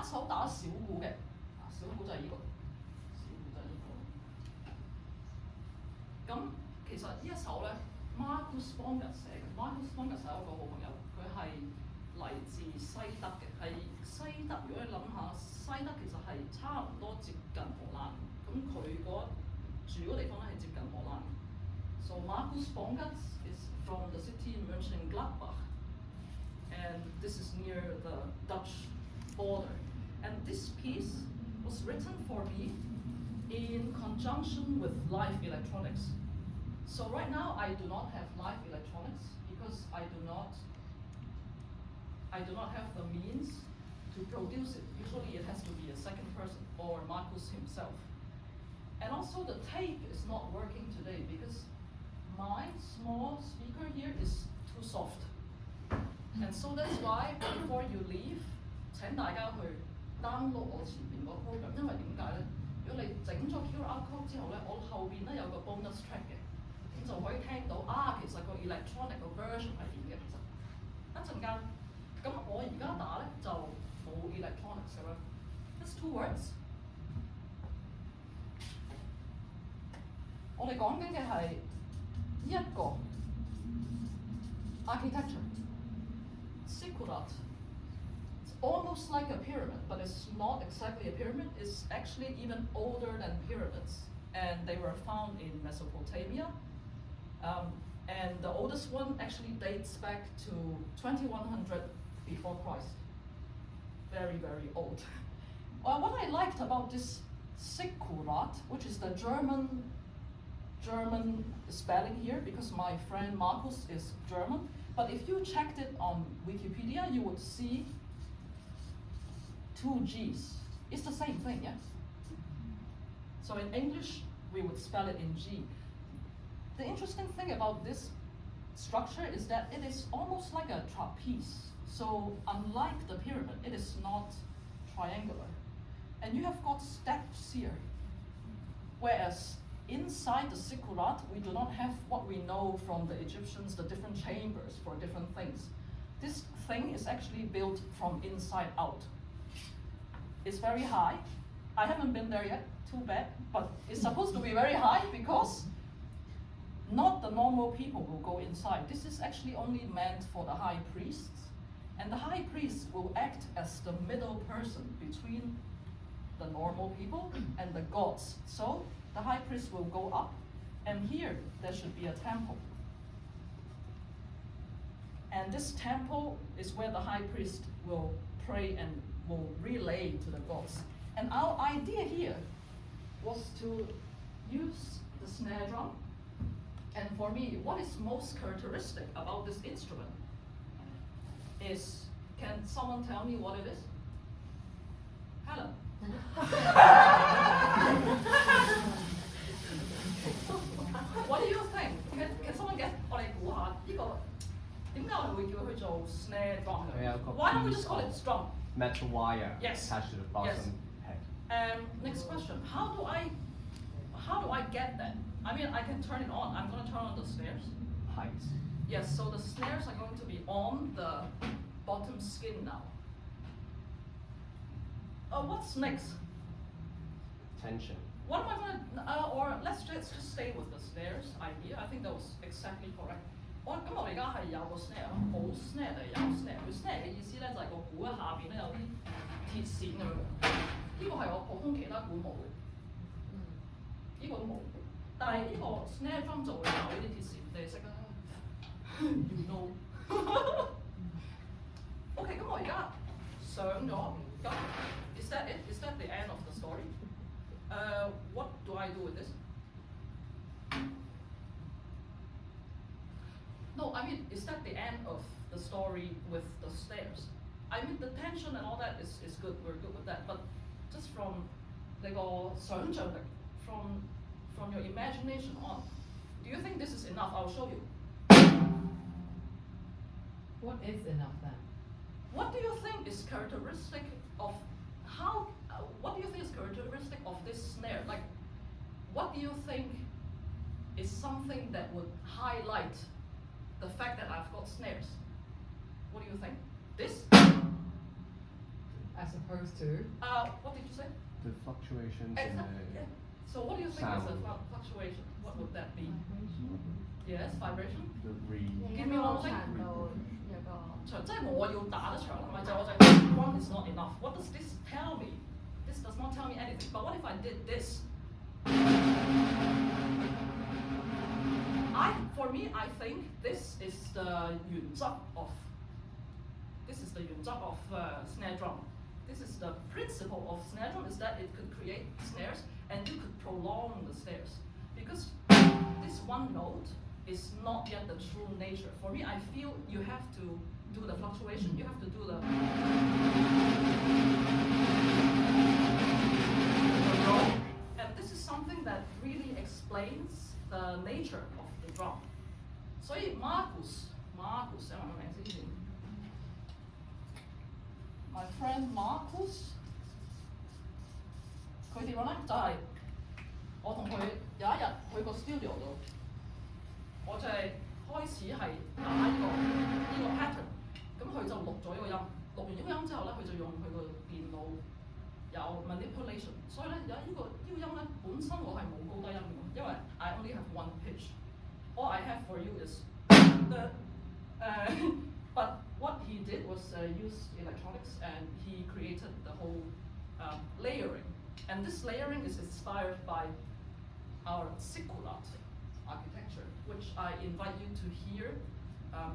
首打小鼓嘅，小鼓就係呢個，小鼓就係呢個。咁其實呢一首咧 ，Markus Bongartz 寫嘅 ，Markus Bongartz 係一個好朋友，佢係嚟自西德嘅，係西德。如果你諗下，西德其實係差唔多接近荷蘭，咁佢住嗰地方咧係接近荷蘭。So Markus Bongartz is from the city Mönchengladbach, and this is near the Dutch border. And this piece was written for me in conjunction with live electronics. So right now I do not have live electronics because I do not have the means to produce it. Usually it has to be a second person or Markus himself. And also the tape is not working today because my small speaker here is too soft. And so that's why before you leave, 請大家去 download 我前面個 program， 因為點解咧？如果你整咗 QR code 之後咧，我後邊咧有個 bonus track 嘅，咁就可以聽到其實個 electronic 個 version 係點嘅。其實一陣間，咁我而家打咧就冇 electronics 嘅啦。Just 2 words。我哋講緊嘅係呢一個 architecture Zikkurat. Almost like a pyramid, but it's not exactly a pyramid. It's actually even older than pyramids, and they were found in Mesopotamia. And the oldest one actually dates back to 2100 before Christ. Very, very old. What I liked about this Zikkurat, which is the German spelling here, because my friend Markus is German, but if you checked it on Wikipedia, you would see 2 G's. It's the same thing, yeah? So in English, we would spell it in G. The interesting thing about this structure is that it is almost like a trapeze. So unlike the pyramid, it is not triangular. And you have got steps here. Whereas inside the Zikkurat, we do not have what we know from the Egyptians, the different chambers for different things. This thing is actually built from inside out. It's very high. I haven't been there yet, too bad, but it's supposed to be very high because not the normal people will go inside. This is actually only meant for the high priests, and the high priest will act as the middle person between the normal people and the gods. So the high priest will go up, and here there should be a temple. And this temple is where the high priest will pray and will relay to the gods. And our idea here was to use the snare drum. And for me, what is most characteristic about this instrument is, can someone tell me what it is? Helen. What do you think? Can someone guess? 我哋估下呢個點解我哋會叫佢做 snare drum? Why don't we just call it drum? Metal wire Yes. attached to the bottom Yes. head. Next question. How do I get that? I mean, I can turn it on. I'm going to turn on the snares. Height. Yes, so the snares are going to be on the bottom skin now. What's next? Tension. What am I going to, or let's just stay with the snares idea. I think that was exactly correct. 咁我哋而家係有個 snare 冇 snare 就有 snare。佢 snare 嘅意思咧就係個鼓喺下邊咧有啲鐵線咁樣。呢個係我普通其他鼓冇嘅。呢個都冇。但係呢個 snare drum 就會有呢啲鐵線，你哋識啦。You know 。OK， 咁我而家上咗，咁 is that it? Is that the end of the story? What do I do with this? No, I mean, is that the end of the story with the snares? I mean, the tension and all that is good. We're good with that. But just from 你個想像力 from your imagination on, do you think this is enough? I'll show you. What is enough then? What do you think is characteristic of how? What do you think is characteristic of this snare? Like, what do you think is something that would highlight the fact that I've got snares? What do you think? This? as opposed to What did you say? The fluctuations in Exactly. the Yeah. So what do you think is a sound. fluctuation? What would that be? Yes, vibration. the re 見唔見我聲？彈到有個長即係我要打得長，唔係就我就 one is not enough. What does this tell me? This does not tell me anything. But what if I did this? For me, I think this is the 原則 of snare drum. This is the principle of snare drum is that it could create snares and you could prolong the snares because this one note is not yet the true nature. For me, I feel you have to do the fluctuation. You have to do the roll. And this is something that really explains the nature of the drum. 所以 Markus 寫埋個名先。My friend Markus， 佢點樣咧？就係、我同佢有一日去個 studio 度，我就係開始係打呢個 pattern， 咁佢就錄咗呢個音，錄完呢個音之後咧，佢就用佢個電腦有 manipulation， 所以咧有呢個音咧本身我係冇高低音嘅，因為 I only have one pitch。All I have for you is the but what he did was use electronics and he created the whole layering. And this layering is inspired by our Zikkurat architecture, which I invite you to hear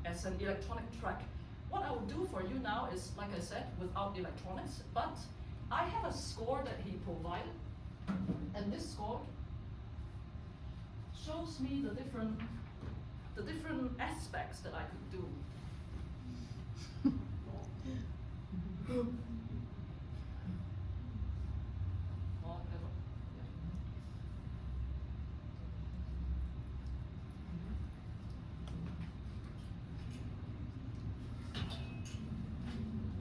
as an electronic track. What I will do for you now is, like I said, without electronics, but I have a score that he provided, and this score shows me the different aspects that I could do.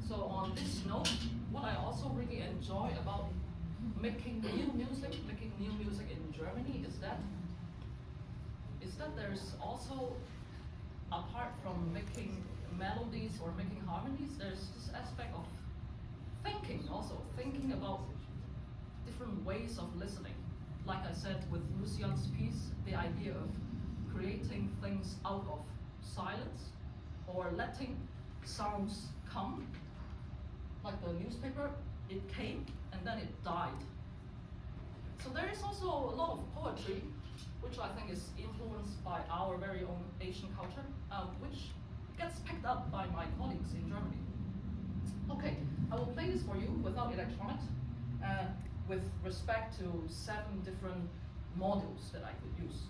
So on this note, what I also really enjoy about making new music in Germany is that there's also, apart from making melodies or making harmonies, there's this aspect of thinking about different ways of listening. Like I said with Lucian's piece, the idea of creating things out of silence or letting sounds come. Like the newspaper, it came and then it died. So there is also a lot of poetry, which I think is influenced by our very own Asian culture, which gets picked up by my colleagues in Germany. Okay, I will play this for you without electronics, with respect to 7 different modules that I could use.